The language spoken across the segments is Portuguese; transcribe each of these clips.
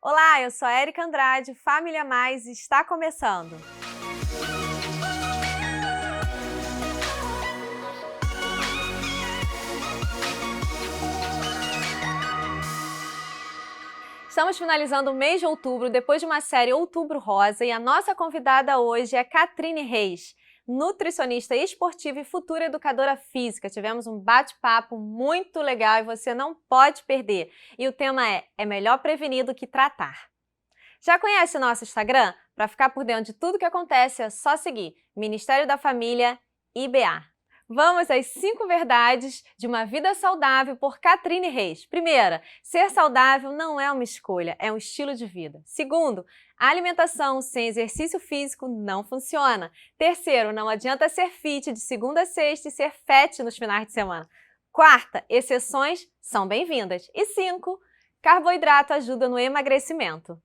Olá, eu sou a Érica Andrade, Família Mais está começando. Estamos finalizando o mês de outubro, depois de uma série Outubro Rosa, e a nossa convidada hoje é Catrine Reis, nutricionista esportiva e futura educadora física. Tivemos um bate-papo muito legal e você não pode perder. E o tema é melhor prevenir do que tratar. Já conhece o nosso Instagram? Para ficar por dentro de tudo que acontece, é só seguir Ministério da Família IBA. Vamos às 5 verdades de uma vida saudável por Catrine Reis. Primeira, ser saudável não é uma escolha, é um estilo de vida. Segundo, a alimentação sem exercício físico não funciona. Terceiro, não adianta ser fit de segunda a sexta e ser fat nos finais de semana. Quarta, exceções são bem-vindas. E 5, carboidrato ajuda no emagrecimento.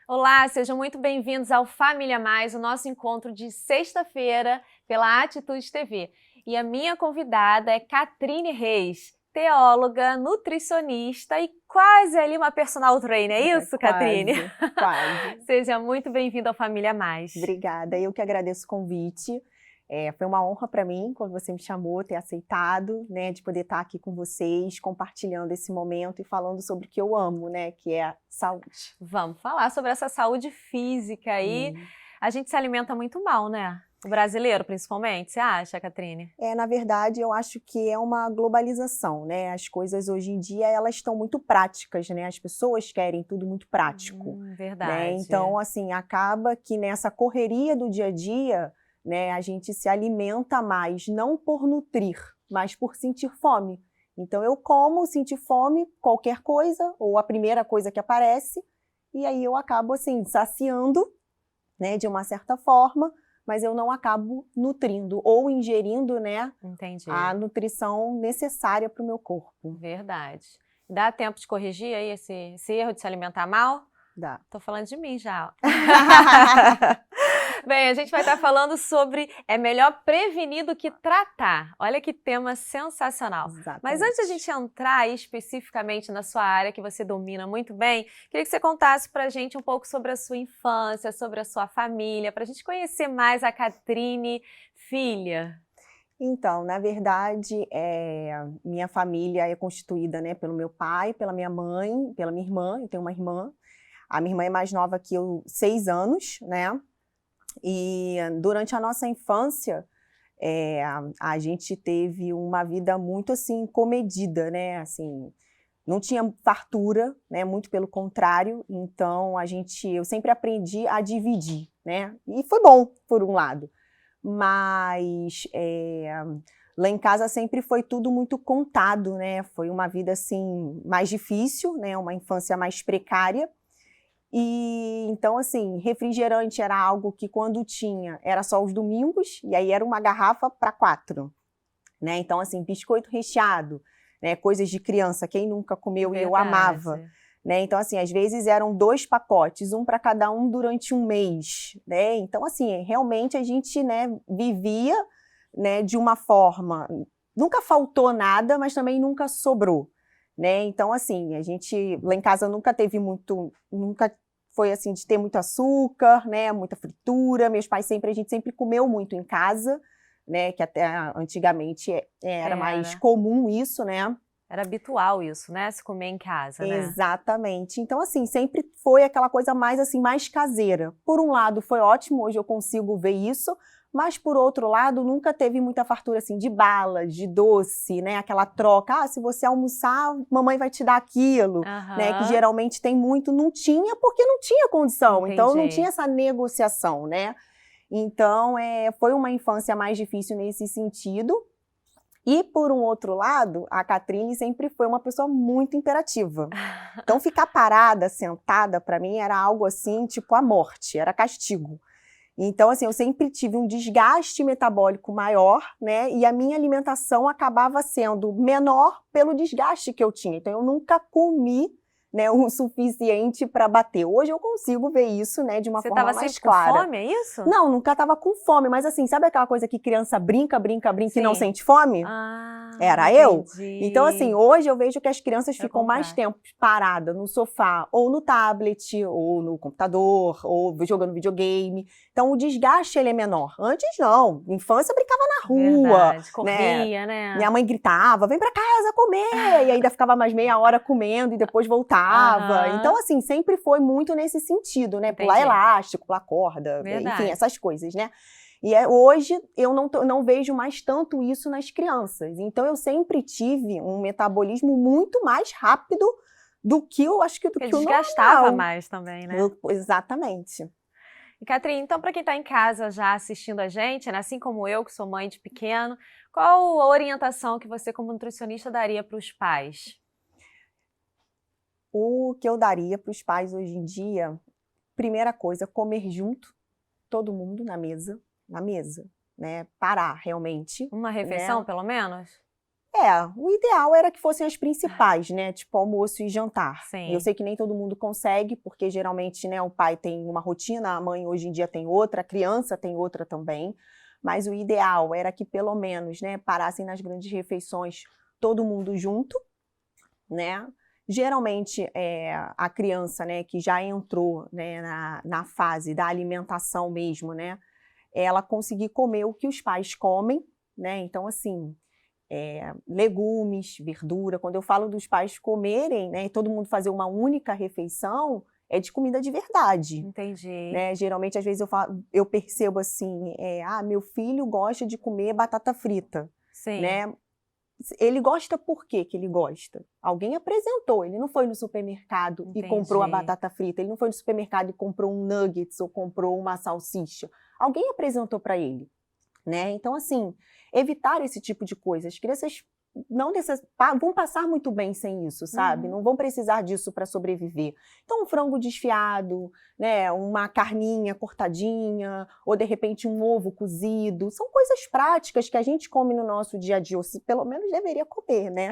Olá, sejam muito bem-vindos ao Família Mais, o nosso encontro de sexta-feira pela Atitude TV. E a minha convidada é Catrine Reis, teóloga, nutricionista e quase ali uma personal trainer, é isso, Catrine? Quase. Seja muito bem-vinda ao Família Mais. Obrigada, eu que agradeço o convite. Foi uma honra para mim, quando você me chamou, ter aceitado, né, de poder estar aqui com vocês, compartilhando esse momento e falando sobre o que eu amo, né, que é a saúde. Vamos falar sobre essa saúde física aí. A gente se alimenta muito mal, né? O brasileiro, principalmente, você acha, Catrine? Na verdade, eu acho que é uma globalização, né? As coisas hoje em dia, elas estão muito práticas, né? As pessoas querem tudo muito prático. Verdade. Né? Então, assim, acaba que nessa correria do dia a dia, né, a gente se alimenta mais, não por nutrir, mas por sentir fome. Então, eu como, sentir fome, qualquer coisa, ou a primeira coisa que aparece, e aí eu acabo, assim, saciando, né, de uma certa forma, mas eu não acabo nutrindo ou ingerindo, né, Entendi. A nutrição necessária para o meu corpo. Verdade. Dá tempo de corrigir aí esse erro de se alimentar mal? Dá. Tô falando de mim já. Bem, a gente vai estar falando sobre melhor prevenir do que tratar. Olha que tema sensacional. Exatamente. Mas antes de a gente entrar aí especificamente na sua área, que você domina muito bem, queria que você contasse pra gente um pouco sobre a sua infância, sobre a sua família, pra gente conhecer mais a Catrine filha. Então, na verdade, minha família é constituída, né, pelo meu pai, pela minha mãe, pela minha irmã. Eu tenho uma irmã. A minha irmã é mais nova que eu, 6 anos, né? E durante a nossa infância, a gente teve uma vida muito, assim, comedida, né? Assim, não tinha fartura, né? Muito pelo contrário. Então, eu sempre aprendi a dividir, né? E foi bom, por um lado. Mas lá em casa sempre foi tudo muito contado, né? Foi uma vida, assim, mais difícil, né? Uma infância mais precária. E então, assim, refrigerante era algo que quando tinha, era só os domingos, e aí era uma garrafa para 4, né? Então, assim, biscoito recheado, né? Coisas de criança, quem nunca comeu e eu amava, né? Então, assim, às vezes eram 2 pacotes, um para cada um durante um mês, né? Então, assim, realmente a gente, né, vivia, né, de uma forma, nunca faltou nada, mas também nunca sobrou. Né? Então, assim, a gente lá em casa nunca foi assim de ter muito açúcar, né? Muita fritura. Meus pais a gente sempre comeu muito em casa, né? Que até antigamente era mais comum isso, né? Era habitual isso, né? Se comer em casa, né? Exatamente. Então, assim, sempre foi aquela coisa mais, assim, mais caseira. Por um lado, foi ótimo, hoje eu consigo ver isso, mas, por outro lado, nunca teve muita fartura, assim, de bala, de doce, né? Aquela troca, se você almoçar, mamãe vai te dar aquilo, né? Que geralmente tem muito. Não tinha, porque não tinha condição. Entendi. Então, não tinha essa negociação, né? Então, foi uma infância mais difícil nesse sentido. E, por um outro lado, a Catrine sempre foi uma pessoa muito imperativa. Então, ficar parada, sentada, para mim, era algo assim, tipo a morte, era castigo. Então, assim, eu sempre tive um desgaste metabólico maior, né? E a minha alimentação acabava sendo menor pelo desgaste que eu tinha. Então, eu nunca comi, né, o suficiente para bater. Hoje eu consigo ver isso, né, de uma forma mais clara. Você estava sempre com fome, é isso? Não, nunca estava com fome, mas assim, sabe aquela coisa que criança brinca e não sente fome? Era entendi. Então, assim, hoje eu vejo que as crianças ficam mais tempo paradas no sofá, ou no tablet, ou no computador, ou jogando videogame. Então, o desgaste, ele é menor. Antes, não. Infância, brincava na rua. Verdade, corria, né? Minha mãe gritava, vem pra casa comer! E ainda ficava mais meia hora comendo e depois voltava. Então, assim, sempre foi muito nesse sentido, né? Pular elástico, pular corda, enfim, essas coisas, né? E hoje eu não vejo mais tanto isso nas crianças. Então eu sempre tive um metabolismo muito mais rápido do que eu acho que o normal. Desgastava mais também, né? Exatamente. E Catrine, então para quem está em casa já assistindo a gente, né, assim como eu, que sou mãe de pequeno, qual a orientação que você como nutricionista daria para os pais? O que eu daria para os pais hoje em dia, primeira coisa, comer junto, todo mundo na mesa, né? Parar realmente. Uma refeição, pelo menos? O ideal era que fossem as principais, né? Tipo almoço e jantar. Sim. Eu sei que nem todo mundo consegue, porque geralmente, né, o pai tem uma rotina, a mãe hoje em dia tem outra, a criança tem outra também. Mas o ideal era que pelo menos, né, parassem nas grandes refeições todo mundo junto, né? Geralmente, a criança, né, que já entrou, né, na fase da alimentação mesmo, né? Ela conseguir comer o que os pais comem, né? Então, assim, legumes, verdura. Quando eu falo dos pais comerem, né, e todo mundo fazer uma única refeição, é de comida de verdade. Entendi. Né? Geralmente, às vezes, eu percebo assim, meu filho gosta de comer batata frita. Sim. Né? Ele gosta por quê que ele gosta? Alguém apresentou, ele não foi no supermercado e comprou a batata frita, ele não foi no supermercado e comprou um nuggets ou comprou uma salsicha. Alguém apresentou para ele, né? Então, assim, evitar esse tipo de coisa. As crianças vão passar muito bem sem isso, sabe? Não vão precisar disso para sobreviver. Então, um frango desfiado, né? Uma carninha cortadinha, ou de repente um ovo cozido. São coisas práticas que a gente come no nosso dia a dia, ou pelo menos deveria comer, né?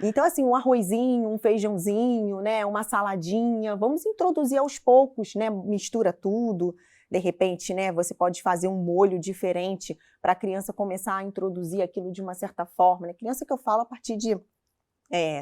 Então, assim, um arrozinho, um feijãozinho, né? Uma saladinha. Vamos introduzir aos poucos, né? Mistura tudo. De repente, né, você pode fazer um molho diferente para a criança começar a introduzir aquilo de uma certa forma. Né? Criança que eu falo a partir de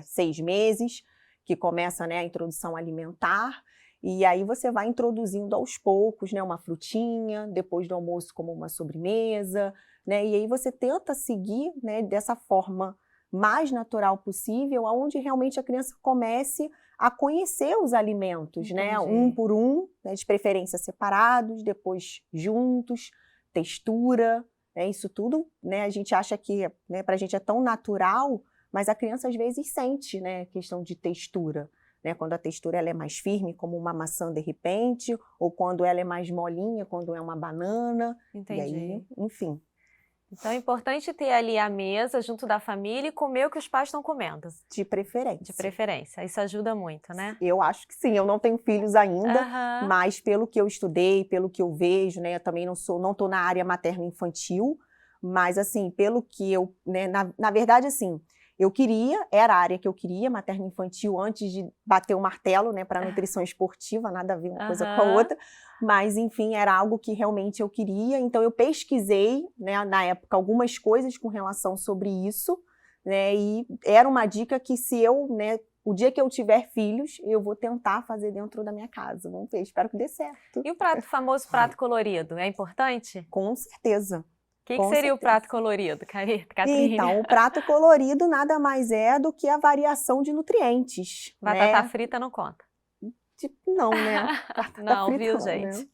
6 meses, que começa, né, a introdução alimentar, e aí você vai introduzindo aos poucos, né, uma frutinha, depois do almoço como uma sobremesa, né, e aí você tenta seguir, né, dessa forma mais natural possível, onde realmente a criança comece a conhecer os alimentos, né? Um por um, né? De preferência separados, depois juntos, textura, né? Isso tudo, né? A gente acha que, né, pra gente é tão natural, mas a criança às vezes sente, né, questão de textura, né? Quando a textura ela é mais firme, como uma maçã de repente, ou quando ela é mais molinha, quando é uma banana. Entendi. E aí, enfim. Então é importante ter ali a mesa junto da família e comer o que os pais estão comendo. De preferência. De preferência. Isso ajuda muito, né? Eu acho que sim. Eu não tenho filhos ainda, mas pelo que eu estudei, pelo que eu vejo, né? Eu também não estou na área materno-infantil, mas assim, pelo que eu, né? Na verdade, assim, era a área que eu queria, materno-infantil, antes de bater o martelo, né, para nutrição esportiva, nada a ver uma coisa com a outra, mas, enfim, era algo que realmente eu queria, então eu pesquisei, né, na época, algumas coisas com relação sobre isso, né, e era uma dica que se eu, né, o dia que eu tiver filhos, eu vou tentar fazer dentro da minha casa, vamos ver, espero que dê certo. E o famoso prato colorido, é importante? Com certeza. O que seria o prato colorido, Catrine? Então, o prato colorido nada mais é do que a variação de nutrientes. Batata né? frita não conta. Tipo, não, né? Batata não, frita, viu, não, gente? Né?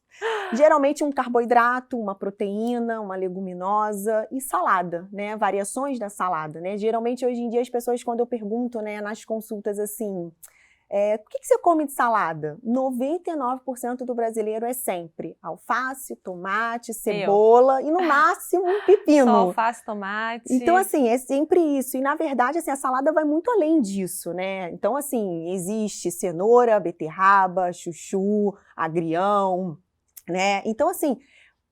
Geralmente um carboidrato, uma proteína, uma leguminosa e salada, né? Variações da salada, né? Geralmente, hoje em dia, as pessoas, quando eu pergunto, né, nas consultas assim... o que você come de salada? 99% do brasileiro é sempre alface, tomate, cebola e no máximo um pepino. Só alface, tomate. Então, assim, é sempre isso. E, na verdade, assim, a salada vai muito além disso, né? Então, assim, existe cenoura, beterraba, chuchu, agrião, né? Então, assim,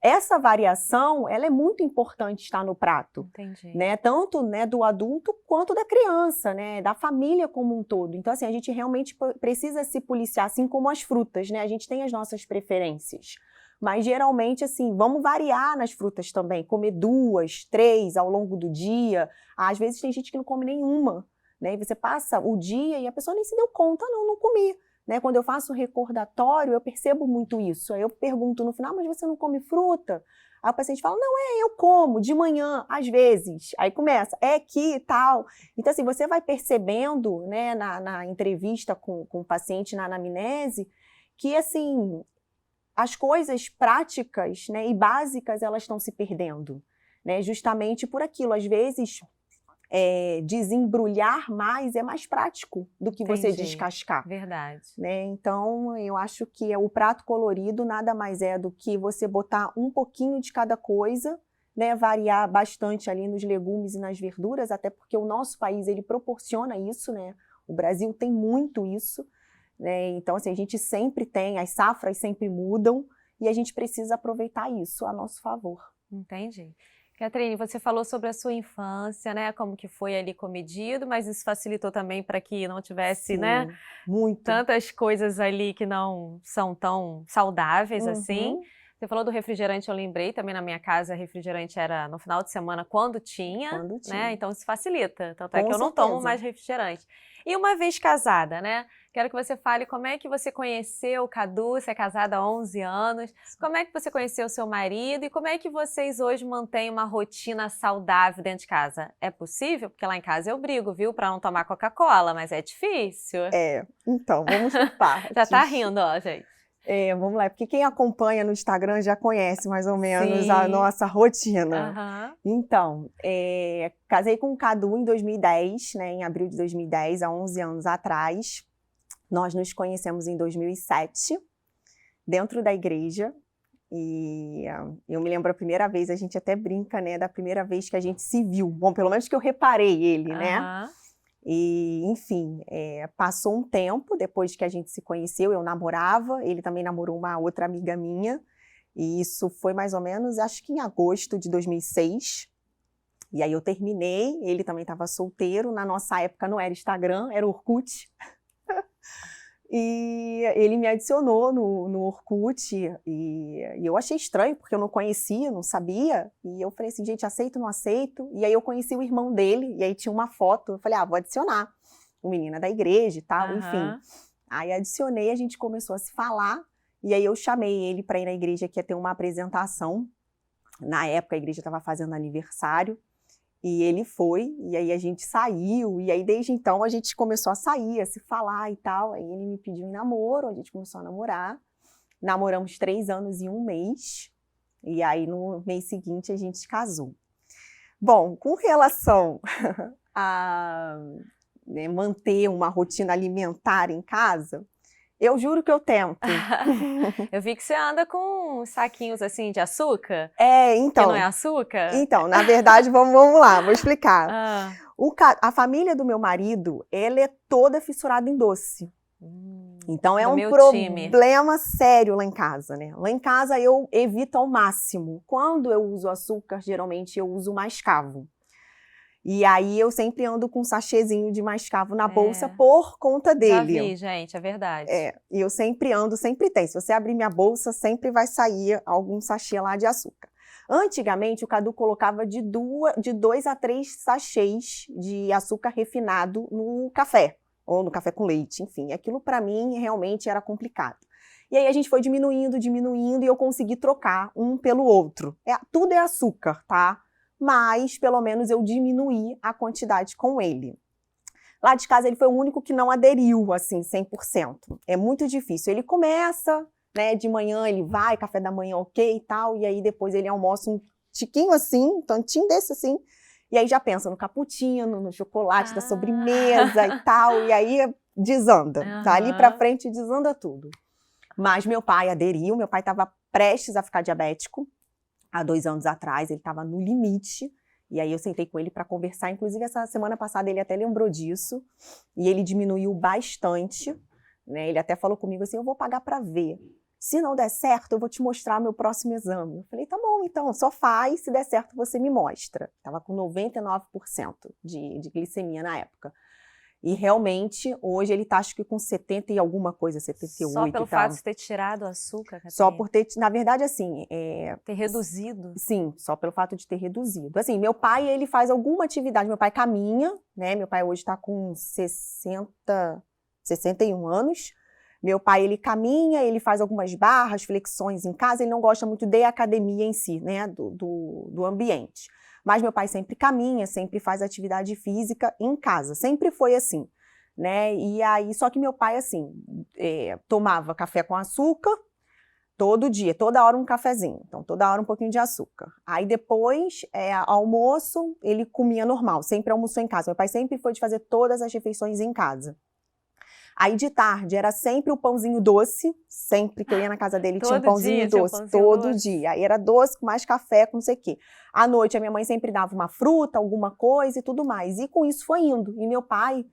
essa variação, ela é muito importante estar no prato. Entendi. Né? Tanto, né, do adulto quanto da criança, né? Da família como um todo. Então, assim, a gente realmente precisa se policiar, assim como as frutas, né? A gente tem as nossas preferências. Mas, geralmente, assim, vamos variar nas frutas também. Comer 2, 3 ao longo do dia. Às vezes tem gente que não come nenhuma, né? E você passa o dia e a pessoa nem se deu conta, não comi. Né? Quando eu faço recordatório, eu percebo muito isso. Aí eu pergunto no final, mas você não come fruta? Aí o paciente fala, não, eu como, de manhã, às vezes. Aí começa, que tal. Então, assim, você vai percebendo, né, na entrevista com o paciente, na anamnese, que, assim, as coisas práticas, né, e básicas, elas estão se perdendo, né, justamente por aquilo. Às vezes, desembrulhar mais é mais prático do que você descascar. Verdade. Né? Então, eu acho que o prato colorido nada mais é do que você botar um pouquinho de cada coisa, né? Variar bastante ali nos legumes e nas verduras, até porque o nosso país, ele proporciona isso, né? O Brasil tem muito isso, né? Então, assim, a gente sempre tem, as safras sempre mudam e a gente precisa aproveitar isso a nosso favor. Entendi. Catrine, você falou sobre a sua infância, né? Como que foi ali comedido, mas isso facilitou também para que não tivesse, Sim, né? Muito. Tantas coisas ali que não são tão saudáveis assim. Você falou do refrigerante, eu lembrei, também na minha casa refrigerante era no final de semana quando tinha, né? Então isso facilita, tanto é que eu não tomo mais refrigerante. E uma vez casada, né? Quero que você fale como é que você conheceu o Cadu, você é casada há 11 anos, como é que você conheceu o seu marido e como é que vocês hoje mantêm uma rotina saudável dentro de casa? É possível? Porque lá em casa eu brigo, viu? Para não tomar Coca-Cola, mas é difícil. Então, vamos por partes. Já tá rindo, ó, gente. Vamos lá, porque quem acompanha no Instagram já conhece mais ou menos a nossa rotina. Então, casei com o Cadu em 2010, né, em abril de 2010, há 11 anos atrás. Nós nos conhecemos em 2007, dentro da igreja, e eu me lembro a primeira vez, a gente até brinca, né, da primeira vez que a gente se viu. Bom, pelo menos que eu reparei ele, né? E, enfim, passou um tempo depois que a gente se conheceu, eu namorava, ele também namorou uma outra amiga minha, e isso foi mais ou menos, acho que em agosto de 2006, e aí eu terminei, ele também estava solteiro, na nossa época não era Instagram, era Orkut, e ele me adicionou no Orkut, e eu achei estranho, porque eu não conhecia, não sabia, e eu falei assim, gente, aceito ou não aceito? E aí eu conheci o irmão dele, e aí tinha uma foto, eu falei, vou adicionar, o menino da igreja e tal, enfim. Aí adicionei, a gente começou a se falar, e aí eu chamei ele para ir na igreja, que ia ter uma apresentação, na época a igreja estava fazendo aniversário, e ele foi, e aí a gente saiu, e aí desde então a gente começou a sair, a se falar e tal. Aí ele me pediu em namoro, a gente começou a namorar. Namoramos 3 anos e 1 mês, e aí no mês seguinte a gente casou. Bom, com relação a manter uma rotina alimentar em casa, eu juro que eu tento. Eu vi que você anda com saquinhos assim de açúcar. Então. Que não é açúcar? Então, na verdade, vamos lá, vou explicar. A família do meu marido, ela é toda fissurada em doce. Então é um problema sério lá em casa, né? Lá em casa eu evito ao máximo. Quando eu uso açúcar, geralmente eu uso mascavo. E aí eu sempre ando com um sachêzinho de mascavo na bolsa por conta dele. Já vi, gente, é verdade. E eu sempre ando, sempre tem. Se você abrir minha bolsa, sempre vai sair algum sachê lá de açúcar. Antigamente, o Cadu colocava de 2 a 3 sachês de açúcar refinado no café, ou no café com leite, enfim. Aquilo para mim realmente era complicado. E aí a gente foi diminuindo, e eu consegui trocar um pelo outro. Tudo é açúcar, tá? Mas pelo menos eu diminuí a quantidade com ele. Lá de casa ele foi o único que não aderiu, assim, 100%. É muito difícil. Ele começa, né, de manhã ele vai, café da manhã ok e tal, e aí depois ele almoça um tiquinho assim, um tantinho desse assim, e aí já pensa no cappuccino, no chocolate da sobremesa e tal, e aí desanda. Dali pra frente desanda tudo. Mas meu pai aderiu, meu pai estava prestes a ficar diabético, há 2 anos atrás, ele estava no limite, e aí eu sentei com ele para conversar, inclusive essa semana passada ele até lembrou disso, e ele diminuiu bastante, né? Ele até falou comigo assim, eu vou pagar para ver Se não der certo, eu vou te mostrar meu próximo exame. Eu falei, tá bom, então, só faz, se der certo você me mostra. Tava com 99% de glicemia na época. E realmente, hoje ele tá acho que com 70 e alguma coisa, 78 Só pelo e tal. fato de ter tirado o açúcar, Catrine? Só por ter, na verdade, assim... Ter reduzido? Sim, só pelo fato de ter reduzido. Assim, meu pai, ele faz alguma atividade, meu pai caminha, né? Meu pai hoje tá com 61 anos. Meu pai, ele caminha, ele faz algumas barras, flexões em casa, ele não gosta muito de academia em si, né? Do ambiente. Mas meu pai sempre caminha, sempre faz atividade física em casa, sempre foi assim, né? E aí, só que meu pai, assim, tomava café com açúcar todo dia, toda hora um cafezinho, então toda hora um pouquinho de açúcar. Aí depois, almoço, ele comia normal, sempre almoçou em casa. Meu pai sempre foi de fazer todas as refeições em casa. Aí de tarde era sempre o pãozinho doce, sempre que eu ia na casa dele tinha um pãozinho doce, todo dia. Aí era doce com mais café, com não sei o quê. À noite a minha mãe sempre dava uma fruta, alguma coisa e tudo mais. E com isso foi indo. E meu pai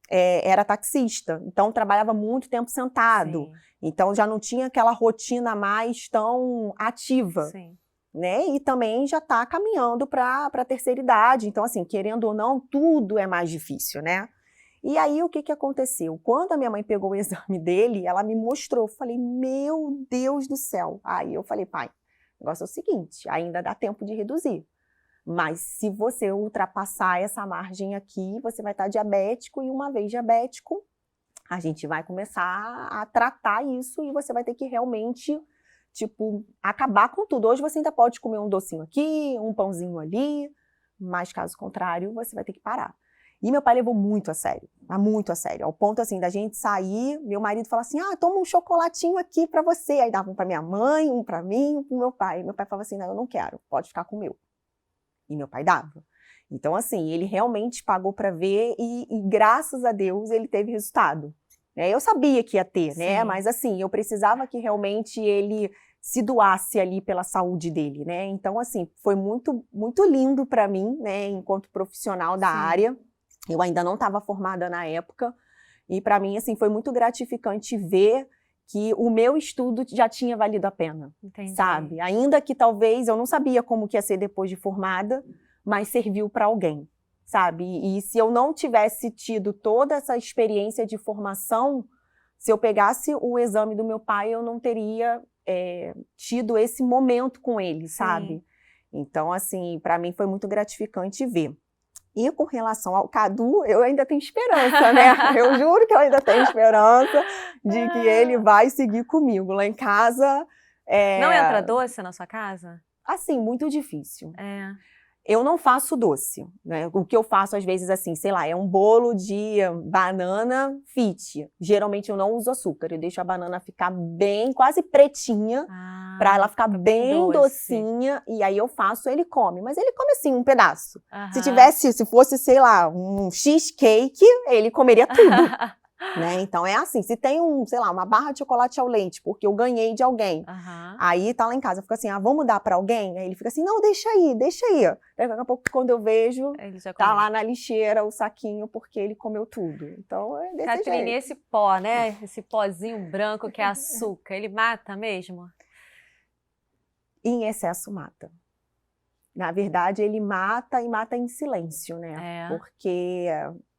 era taxista, então trabalhava muito tempo sentado. Sim. Então já não tinha aquela rotina mais tão ativa. Sim. Né? E também já está caminhando para a terceira idade. Então, assim, querendo ou não, tudo é mais difícil, né? E aí, o que aconteceu? Quando a minha mãe pegou o exame dele, ela me mostrou. Eu falei, meu Deus do céu. Aí eu falei, pai, o negócio é o seguinte, ainda dá tempo de reduzir. Mas se você ultrapassar essa margem aqui, você vai estar diabético. E uma vez diabético, a gente vai começar a tratar isso e você vai ter que realmente, tipo, acabar com tudo. Hoje você ainda pode comer um docinho aqui, um pãozinho ali, mas caso contrário, você vai ter que parar. E meu pai levou muito a sério, ao ponto assim, da gente sair, meu marido falava assim, toma um chocolatinho aqui pra você. Aí dava um pra minha mãe, um pra mim, um pro meu pai. E meu pai falava assim, não, eu não quero, pode ficar com o meu. E meu pai dava. Então assim, ele realmente pagou pra ver e graças a Deus ele teve resultado. Eu sabia que ia ter, né? Mas assim, eu precisava que realmente ele se doasse ali pela saúde dele, né? Então assim, foi muito, muito lindo pra mim, né? Enquanto profissional da área. Eu ainda não estava formada na época, e para mim, assim, foi muito gratificante ver que o meu estudo já tinha valido a pena, sabe? Ainda que talvez eu não sabia como que ia ser depois de formada, mas serviu para alguém, sabe? E se eu não tivesse tido toda essa experiência de formação, se eu pegasse o exame do meu pai, eu não teria tido esse momento com ele, sabe? Sim. Então, assim, para mim foi muito gratificante ver. E com relação ao Cadu, eu ainda tenho esperança, né? Eu juro que eu ainda tenho esperança de que ele vai seguir comigo lá em casa. Não entra doce na sua casa? Assim, muito difícil. Eu não faço doce, né? O que eu faço às vezes assim, sei lá, é um bolo de banana fit. Geralmente eu não uso açúcar, eu deixo a banana ficar bem, quase pretinha, para ela ficar bem docinha, e aí eu faço, ele come. Mas ele come assim, um pedaço. Se fosse, sei lá, um cheesecake, ele comeria tudo. Né? Então é assim, se tem sei lá, uma barra de chocolate ao leite, porque eu ganhei de alguém, aí tá lá em casa, eu fico assim, vamos dar pra alguém? Aí ele fica assim, não, deixa aí. Daqui a pouco, quando eu vejo, tá lá na lixeira o saquinho, porque ele comeu tudo. Então é desse Catrine, jeito. esse pó, né, esse pozinho branco que é açúcar, ele mata mesmo? Em excesso mata. Na verdade, ele mata e mata em silêncio, né? Porque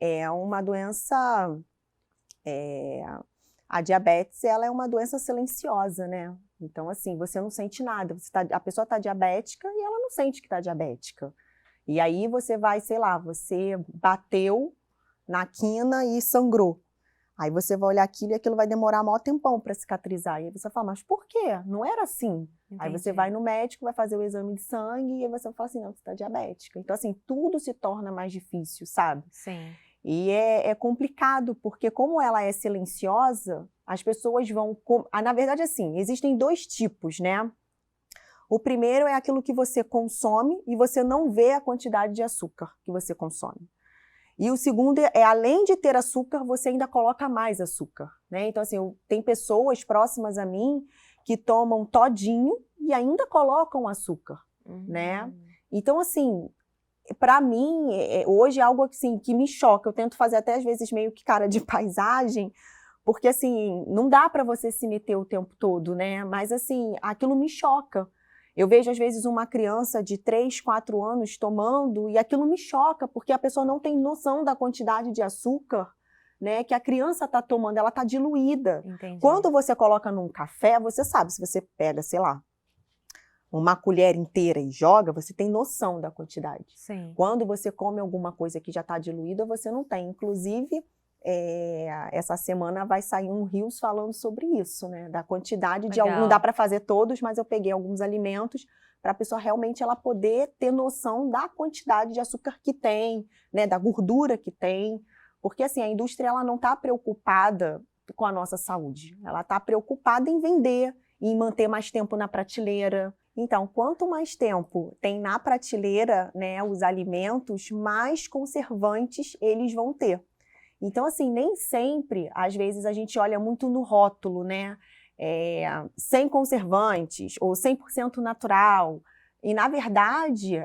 é uma doença... a diabetes, ela é uma doença silenciosa, né? Então, assim, você não sente nada. A pessoa tá diabética e ela não sente que tá diabética. E aí você vai, sei lá, você bateu na quina e sangrou. Aí você vai olhar aquilo e aquilo vai demorar maior tempão para cicatrizar. E aí você fala, mas por quê? Não era assim. Entendi. Aí você vai no médico, vai fazer o exame de sangue e aí você fala assim, não, você tá diabética. Então, assim, tudo se torna mais difícil, sabe? Sim. E é complicado, porque como ela é silenciosa, as pessoas vão... Na verdade, assim, existem dois tipos, né? O primeiro é aquilo que você consome e você não vê a quantidade de açúcar que você consome. E o segundo além de ter açúcar, você ainda coloca mais açúcar, né? Então, assim, tem pessoas próximas a mim que tomam todinho e ainda colocam açúcar, né? Então, assim... Para mim, hoje é algo assim, que me choca. Eu tento fazer até às vezes meio que cara de paisagem, Porque, assim, não dá para você se meter o tempo todo, né? Mas, assim, aquilo me choca. Eu vejo, às vezes, uma criança de 3, 4 anos tomando e aquilo me choca, porque a pessoa não tem noção da quantidade de açúcar, né, que a criança está tomando, ela está diluída. Entendi. Quando você coloca num café, você sabe, se você pega, sei lá, uma colher inteira e joga, você tem noção da quantidade. Sim. Quando você come alguma coisa que já está diluída, você não tem. Inclusive, essa semana vai sair um Reels falando sobre isso, né? Da quantidade de alguns. Não dá para fazer todos, mas eu peguei alguns alimentos para a pessoa realmente ela poder ter noção da quantidade de açúcar que tem, né? Da gordura que tem. Porque assim, a indústria ela não está preocupada com a nossa saúde. Ela está preocupada em vender, em manter mais tempo na prateleira. Então, quanto mais tempo tem na prateleira, né, os alimentos, mais conservantes eles vão ter. Então, assim, nem sempre, às vezes, a gente olha muito no rótulo, né? Sem conservantes ou 100% natural. E, na verdade,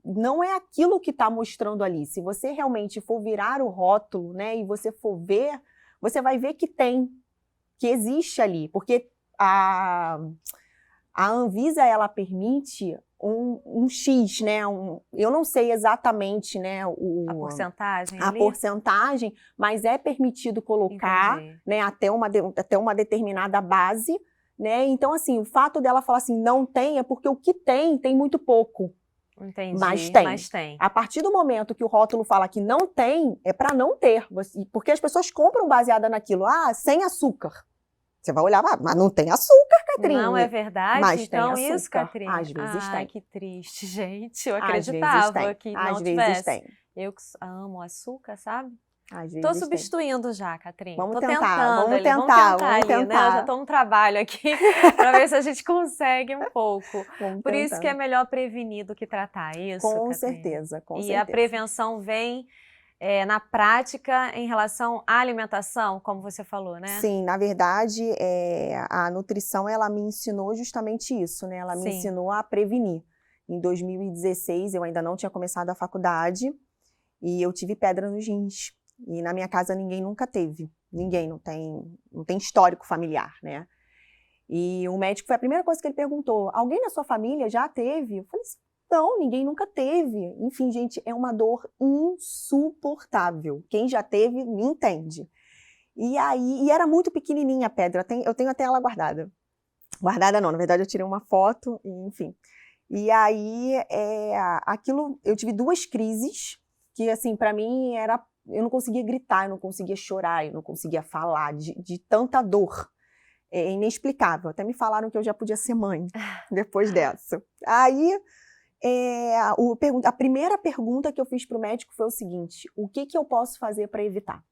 não é aquilo que está mostrando ali. Se você realmente for virar o rótulo, né, e você for ver, você vai ver que existe ali. Porque a Anvisa, ela permite um X, né? Eu não sei exatamente, né, a porcentagem, porcentagem, mas é permitido colocar, né, até uma determinada base, né? Então, assim, o fato dela falar assim, não tem, é porque o que tem muito pouco. Entendi, mas tem. A partir do momento que o rótulo fala que não tem, é para não ter. Porque as pessoas compram baseada naquilo. Sem açúcar. Você vai olhar, mas não tem açúcar, Catrine. Não é verdade? Mas então tem açúcar. Isso, Catrine? Às vezes tem. Ai, que triste, gente. Eu acreditava que não Às tivesse. Vezes tem. Eu que amo açúcar, sabe? Às vezes Tô substituindo já, Catrine. Vamos Tô tentar, tentando vamos ali. tentar, vamos tentar ali, né? Eu já tô no trabalho aqui para ver se a gente consegue um pouco. Por isso que é melhor prevenir do que tratar, isso, Com Catrine? certeza, com certeza. E a prevenção vem na prática em relação à alimentação, como você falou, né? Sim, na verdade, a nutrição, ela me ensinou justamente isso, né? Ela me ensinou a prevenir. Em 2016, eu ainda não tinha começado a faculdade e eu tive pedra nos rins. E na minha casa ninguém nunca teve. Ninguém, não tem histórico familiar, né? E o médico, foi a primeira coisa que ele perguntou, alguém na sua família já teve? Eu falei assim, não, ninguém nunca teve. Enfim, gente, é uma dor insuportável. Quem já teve, me entende. E era muito pequenininha a pedra, eu tenho até ela guardada. Guardada não, na verdade eu tirei uma foto, enfim. E aí, aquilo, eu tive 2 crises, que assim, pra mim eu não conseguia gritar, eu não conseguia chorar, eu não conseguia falar de tanta dor. É inexplicável. Até me falaram que eu já podia ser mãe depois dessa. Aí, a primeira pergunta que eu fiz pro médico foi o seguinte, o que eu posso fazer para evitar?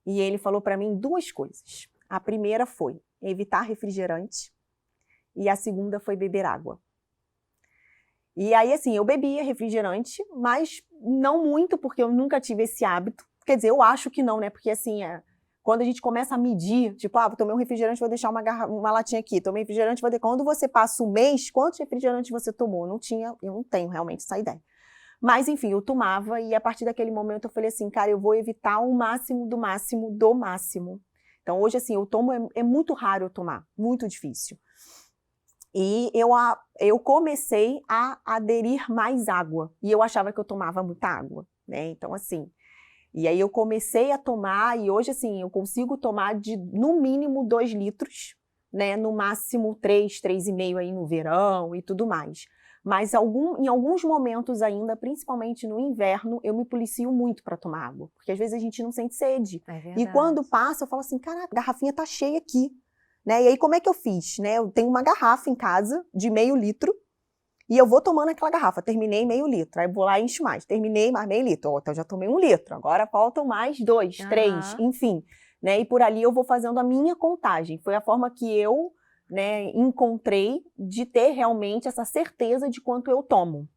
E ele falou para mim 2 coisas. A primeira foi evitar refrigerante e a segunda foi beber água. E aí, assim, eu bebia refrigerante, mas não muito, porque eu nunca tive esse hábito. Quer dizer, eu acho que não, né? Porque, assim, quando a gente começa a medir, tipo, vou tomar um refrigerante, vou deixar uma latinha aqui. Tomei refrigerante, vou deixar. Quando você passa um mês, quantos refrigerantes você tomou? Eu não tenho realmente essa ideia. Mas, enfim, eu tomava e a partir daquele momento eu falei assim, cara, eu vou evitar o máximo do máximo do máximo. Então, hoje, assim, eu tomo, é muito raro eu tomar, muito difícil. E eu comecei a aderir mais água. E eu achava que eu tomava muita água, né? Então, assim, e aí eu comecei a tomar, e hoje, assim, eu consigo tomar no mínimo 2 litros, né? No máximo 3, 3,5 aí no verão e tudo mais. Mas em alguns momentos ainda, principalmente no inverno, eu me policio muito para tomar água. Porque às vezes a gente não sente sede. É verdade. E quando passa, eu falo assim, caraca, a garrafinha tá cheia aqui. Né? E aí, como é que eu fiz? Né? Eu tenho uma garrafa em casa de meio litro e eu vou tomando aquela garrafa. Terminei meio litro, aí vou lá e encho mais. Terminei mais meio litro. Então, eu já tomei 1 litro. Agora faltam mais 2, 3, enfim. Né? E por ali eu vou fazendo a minha contagem. Foi a forma que eu, né, encontrei de ter realmente essa certeza de quanto eu tomo.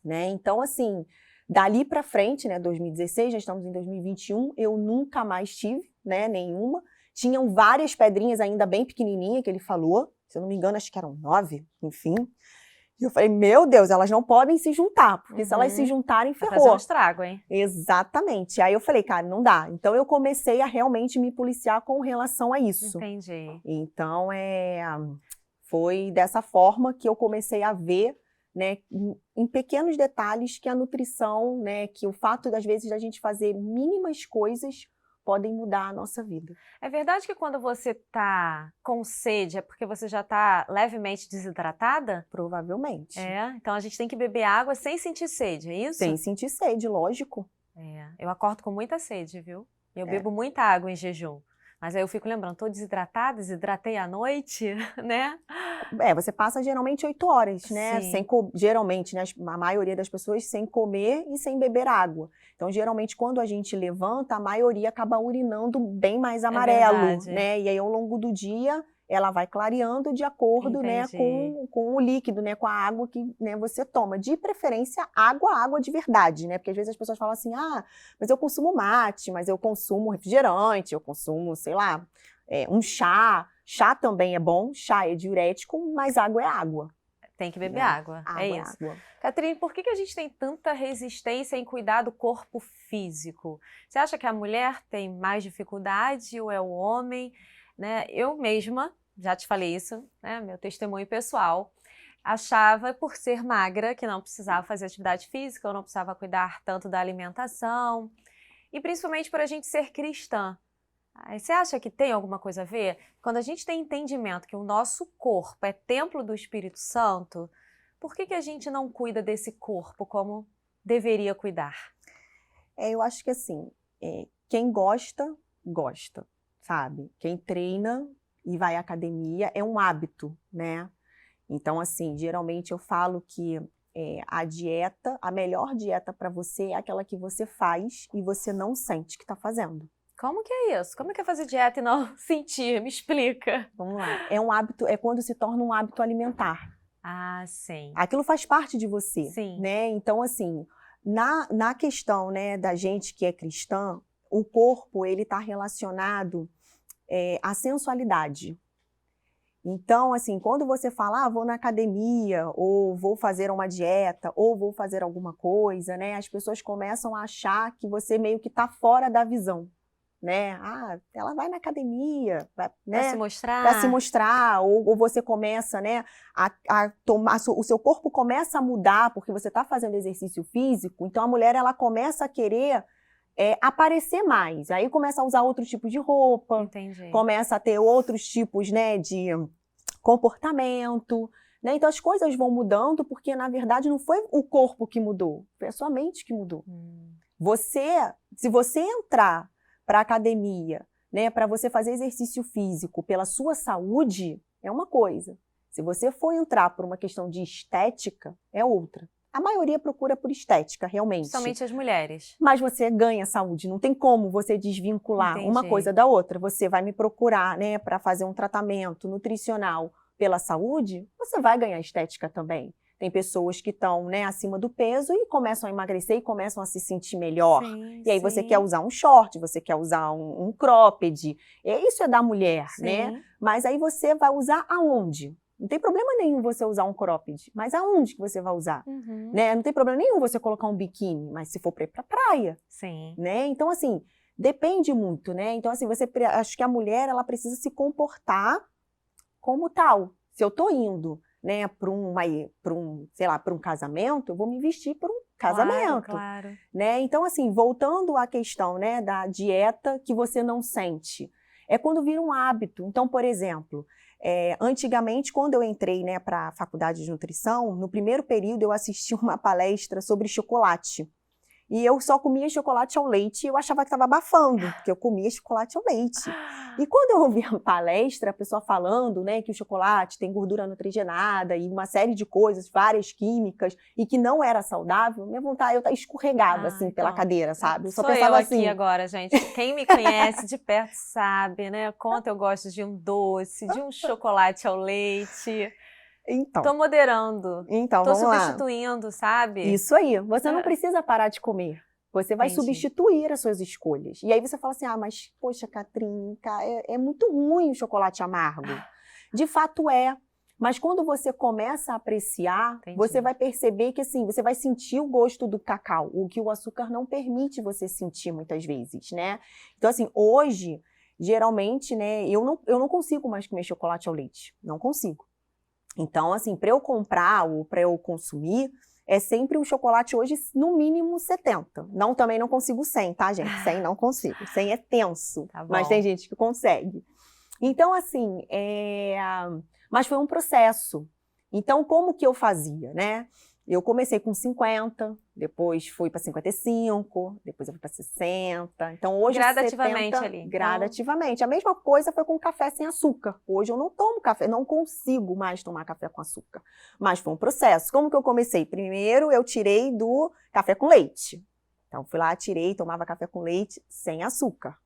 Né? Então, assim, dali para frente, né, 2016, já estamos em 2021, eu nunca mais tive, né, nenhuma. Tinham várias pedrinhas ainda bem pequenininhas que ele falou, se eu não me engano, acho que eram 9, enfim. E eu falei, meu Deus, elas não podem se juntar, porque se elas se juntarem, Vai fazer um ferrou. estrago, hein? Exatamente. Aí eu falei, cara, não dá. Então eu comecei a realmente me policiar com relação a isso. Entendi. Então, foi dessa forma que eu comecei a ver, né, em pequenos detalhes que a nutrição, né, que o fato das vezes da gente fazer mínimas coisas podem mudar a nossa vida. É verdade que quando você tá com sede é porque você já tá levemente desidratada? Provavelmente. Então a gente tem que beber água sem sentir sede, é isso? Sem sentir sede, lógico. Eu acordo com muita sede, viu? Eu bebo muita água em jejum. Mas aí eu fico lembrando, tô desidratada, desidratei à noite, né? Você passa geralmente 8 horas, né? Sim. Geralmente, né? A maioria das pessoas sem comer e sem beber água. Então, geralmente, quando a gente levanta, a maioria acaba urinando bem mais amarelo, verdade. né? E aí, ao longo do dia, ela vai clareando de acordo, né, com o líquido, né, com a água que, né, você toma. De preferência, água de verdade, né? Porque às vezes as pessoas falam assim, mas eu consumo mate, mas eu consumo refrigerante, eu consumo, sei lá, um chá. Chá também é bom, chá é diurético, mas água é água. Tem que beber água, água é isso. Água. Catrine, por que a gente tem tanta resistência em cuidar do corpo físico? Você acha que a mulher tem mais dificuldade ou é o homem? Né? Eu mesma, já te falei isso, né? Meu testemunho pessoal, achava por ser magra que não precisava fazer atividade física, eu não precisava cuidar tanto da alimentação e principalmente por a gente ser cristã. Você acha que tem alguma coisa a ver? Quando a gente tem entendimento que o nosso corpo é templo do Espírito Santo, por que a gente não cuida desse corpo como deveria cuidar? Eu acho que assim, quem gosta, gosta, sabe? Quem treina e vai à academia é um hábito, né? Então, assim, geralmente eu falo que a melhor dieta para você é aquela que você faz e você não sente que está fazendo. Como que é isso? Como é que é fazer dieta e não sentir? Me explica. Vamos lá. É um hábito, é quando se torna um hábito alimentar. Ah, sim. Aquilo faz parte de você, Sim. né? Então, assim, na questão, né, da gente que é cristã, o corpo, ele está relacionado à sensualidade. Então, assim, quando você fala, vou na academia, ou vou fazer uma dieta, ou vou fazer alguma coisa, né? As pessoas começam a achar que você meio que está fora da visão. Né? Ela vai na academia, né? Para se mostrar. Para se mostrar, ou você começa, né, a tomar, o seu corpo começa a mudar porque você está fazendo exercício físico, então a mulher ela começa a querer aparecer mais, aí começa a usar outros tipos de roupa, Entendi. Começa a ter outros tipos, né, de comportamento, né? Então as coisas vão mudando porque na verdade não foi o corpo que mudou, foi a sua mente que mudou. Se você entrar para a academia, né, para você fazer exercício físico pela sua saúde, é uma coisa. Se você for entrar por uma questão de estética, é outra. A maioria procura por estética, realmente. Principalmente as mulheres. Mas você ganha saúde, não tem como você desvincular uma coisa da outra. Você vai me procurar, né, para fazer um tratamento nutricional pela saúde, você vai ganhar estética também. Tem pessoas que estão, né, acima do peso e começam a emagrecer e começam a se sentir melhor. Sim, e aí você quer usar um short, você quer usar um cropped. Isso é da mulher, né? Mas aí você vai usar aonde? Não tem problema nenhum você usar um cropped, mas aonde que você vai usar? Né? Não tem problema nenhum você colocar um biquíni, mas se for para ir pra praia. Sim. Né? Então, assim, depende muito, né? Então, assim, acho que a mulher, ela precisa se comportar como tal. Se eu tô indo, né, para um casamento, eu vou me vestir para um casamento, claro. Né? Então, assim, voltando à questão, né, da dieta que você não sente, é quando vira um hábito. Então, por exemplo, antigamente, quando eu entrei, né, para a faculdade de nutrição, no primeiro período eu assisti uma palestra sobre chocolate. E eu só comia chocolate ao leite e eu achava que estava abafando, porque eu comia chocolate ao leite. E quando eu ouvi a palestra, a pessoa falando, né, que o chocolate tem gordura nitrogenada e uma série de coisas, várias químicas, e que não era saudável, minha vontade, eu escorregava, assim, pela cadeira, sabe? Eu só pensava assim... Sou eu aqui agora, gente. Quem me conhece de perto sabe, né? Quanto eu gosto de um doce, de um chocolate ao leite... Então, tô moderando, tô substituindo, sabe? Isso aí, você não precisa parar de comer, você vai substituir as suas escolhas. E aí você fala assim, mas poxa, Catrine, é muito ruim o chocolate amargo. De fato é, Mas quando você começa a apreciar, Entendi. você vai perceber que assim, você vai sentir o gosto do cacau, o que o açúcar não permite você sentir muitas vezes, né? Então assim, hoje, geralmente, né, eu não consigo mais comer chocolate ao leite, não consigo. Então assim, para eu comprar ou para eu consumir, é sempre um chocolate hoje no mínimo 70. Não, também não consigo 100, tá, gente? 100 não consigo. 100 é tenso, Tá bom. mas tem gente que consegue. Então, assim, mas foi um processo. Então, como que eu fazia, né? Eu comecei com 50, depois fui para 55, depois eu fui para 60. Então, hoje Gradativamente 70, ali. gradativamente. A mesma coisa foi com café sem açúcar. Hoje eu não tomo café, não consigo mais tomar café com açúcar. Mas foi um processo. Como que eu comecei? Primeiro, eu tirei do café com leite. Então, fui lá, tirei, tomava café com leite sem açúcar.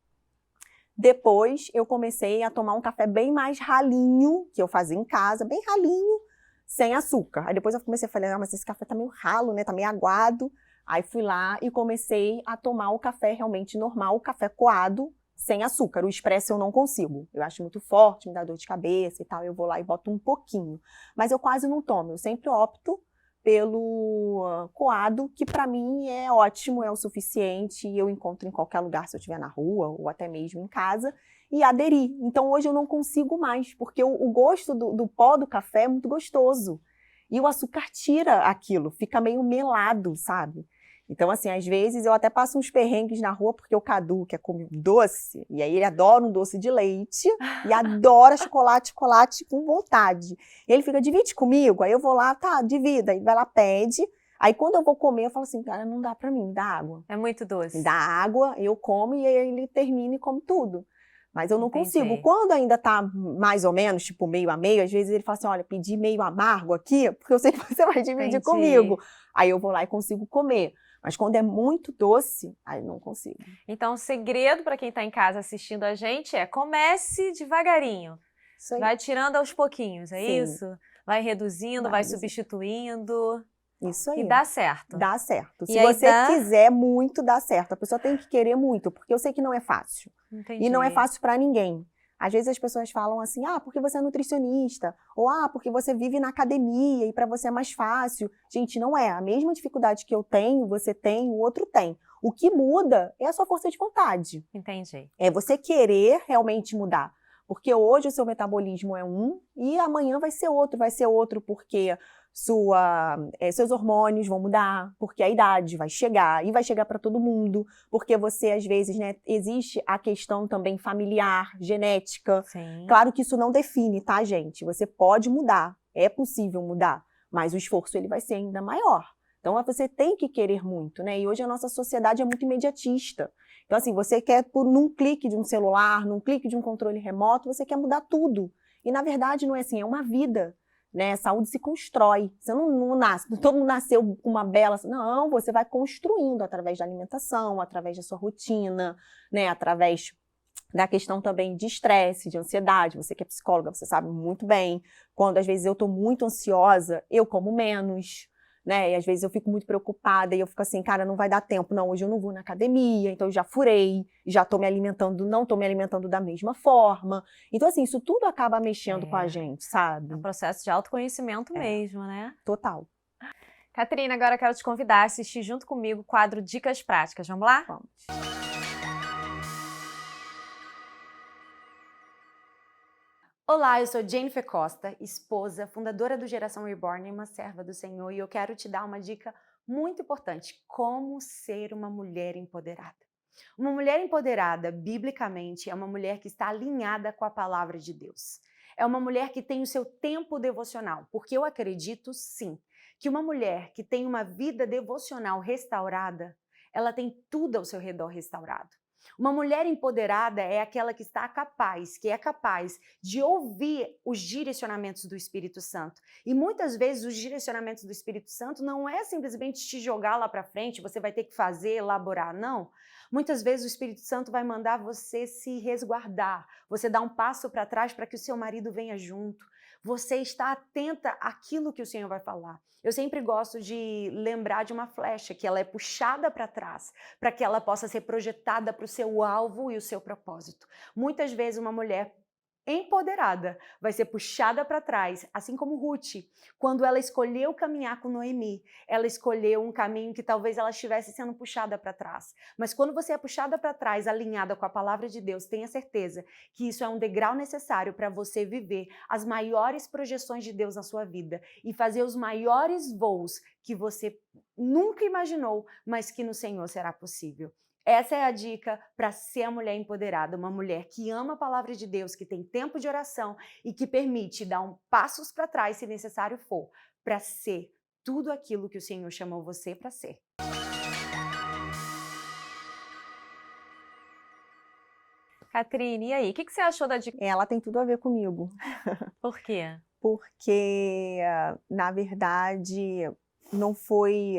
Depois, eu comecei a tomar um café bem mais ralinho, que eu fazia em casa, bem ralinho, sem açúcar. Aí depois eu comecei a falar, mas esse café tá meio ralo, né? Tá meio aguado. Aí fui lá e comecei a tomar o café realmente normal, o café coado, sem açúcar. O expresso eu não consigo. Eu acho muito forte, me dá dor de cabeça e tal. Eu vou lá e boto um pouquinho. Mas eu quase não tomo. Eu sempre opto pelo coado, que para mim é ótimo, é o suficiente, e eu encontro em qualquer lugar se eu estiver na rua ou até mesmo em casa, e aderi. Então hoje eu não consigo mais, porque o gosto do pó do café é muito gostoso. E o açúcar tira aquilo, fica meio melado, sabe? Então, assim, às vezes eu até passo uns perrengues na rua, porque o Cadu quer comer doce, e aí ele adora um doce de leite, e adora chocolate com vontade. E ele fica, divide comigo, aí eu vou lá, tá, divida, aí vai lá, pede. Aí quando eu vou comer, eu falo assim, cara, não dá pra mim, dá água. É muito doce. Me dá água, eu como, e aí ele termina e come tudo. Mas eu não Entendi. consigo. Quando ainda tá mais ou menos, tipo meio a meio, às vezes ele fala assim, olha, pedi meio amargo aqui, porque eu sei que você vai dividir Entendi. comigo. Aí eu vou lá e consigo comer. Mas quando é muito doce, aí não consigo. Então, o segredo para quem está em casa assistindo a gente é comece devagarinho. Isso aí. Vai tirando aos pouquinhos, é Sim. isso? Vai reduzindo, vai substituindo. Isso aí. E dá certo. Dá certo. E Se aí você dá- quiser muito, dá certo. A pessoa tem que querer muito, porque eu sei que não é fácil. Entendi. E não é fácil para ninguém. Às vezes as pessoas falam assim, ah, porque você é nutricionista, ou ah, porque você vive na academia e para você é mais fácil. Gente, não é. A mesma dificuldade que eu tenho, você tem, o outro tem. O que muda é a sua força de vontade. Entendi. É você querer realmente mudar. Porque hoje o seu metabolismo é um e amanhã vai ser outro porque seus hormônios vão mudar, porque a idade vai chegar e vai chegar para todo mundo, porque você às vezes, né, existe a questão também familiar, genética. Sim. Claro que isso não define, tá, gente? Você pode mudar, é possível mudar, mas o esforço ele vai ser ainda maior. Então você tem que querer muito, né? E hoje a nossa sociedade é muito imediatista. Então, assim, você quer, num clique de um celular, num clique de um controle remoto, você quer mudar tudo. E, na verdade, não é assim, é uma vida, né? Saúde se constrói. Você não nasce, todo mundo nasceu com uma bela... Não, você vai construindo através da alimentação, através da sua rotina, né? Através da questão também de estresse, de ansiedade. Você que é psicóloga, você sabe muito bem. Quando, às vezes, eu estou muito ansiosa, eu como menos, né? E às vezes eu fico muito preocupada e eu fico assim, cara, não vai dar tempo, não, hoje eu não vou na academia, então eu já furei, já tô me alimentando, não tô me alimentando da mesma forma. Então, assim, isso tudo acaba mexendo com a gente, sabe? É um processo de autoconhecimento mesmo, né? Total. Catrina, agora eu quero te convidar a assistir junto comigo o quadro Dicas Práticas. Vamos lá? Vamos. Olá, eu sou Jennifer Costa, esposa, fundadora do Geração Reborn e uma serva do Senhor, e eu quero te dar uma dica muito importante: como ser uma mulher empoderada. Uma mulher empoderada, biblicamente, é uma mulher que está alinhada com a palavra de Deus. É uma mulher que tem o seu tempo devocional, porque eu acredito, sim, que uma mulher que tem uma vida devocional restaurada, ela tem tudo ao seu redor restaurado. Uma mulher empoderada é aquela que é capaz de ouvir os direcionamentos do Espírito Santo. E muitas vezes os direcionamentos do Espírito Santo não é simplesmente te jogar lá para frente, você vai ter que fazer, elaborar, não. Muitas vezes o Espírito Santo vai mandar você se resguardar, você dar um passo para trás para que o seu marido venha junto. Você está atenta àquilo que o Senhor vai falar. Eu sempre gosto de lembrar de uma flecha, que ela é puxada para trás, para que ela possa ser projetada para o seu alvo e o seu propósito. Muitas vezes uma mulher empoderada, vai ser puxada para trás, assim como Ruth, quando ela escolheu caminhar com Noemi, ela escolheu um caminho que talvez ela estivesse sendo puxada para trás. Mas quando você é puxada para trás, alinhada com a palavra de Deus, tenha certeza que isso é um degrau necessário para você viver as maiores projeções de Deus na sua vida e fazer os maiores voos que você nunca imaginou, mas que no Senhor será possível. Essa é a dica para ser a mulher empoderada, uma mulher que ama a palavra de Deus, que tem tempo de oração e que permite dar passos para trás, se necessário for, para ser tudo aquilo que o Senhor chamou você para ser. Catrine, e aí? O que você achou da dica? Ela tem tudo a ver comigo. Por quê? Porque, na verdade, não foi...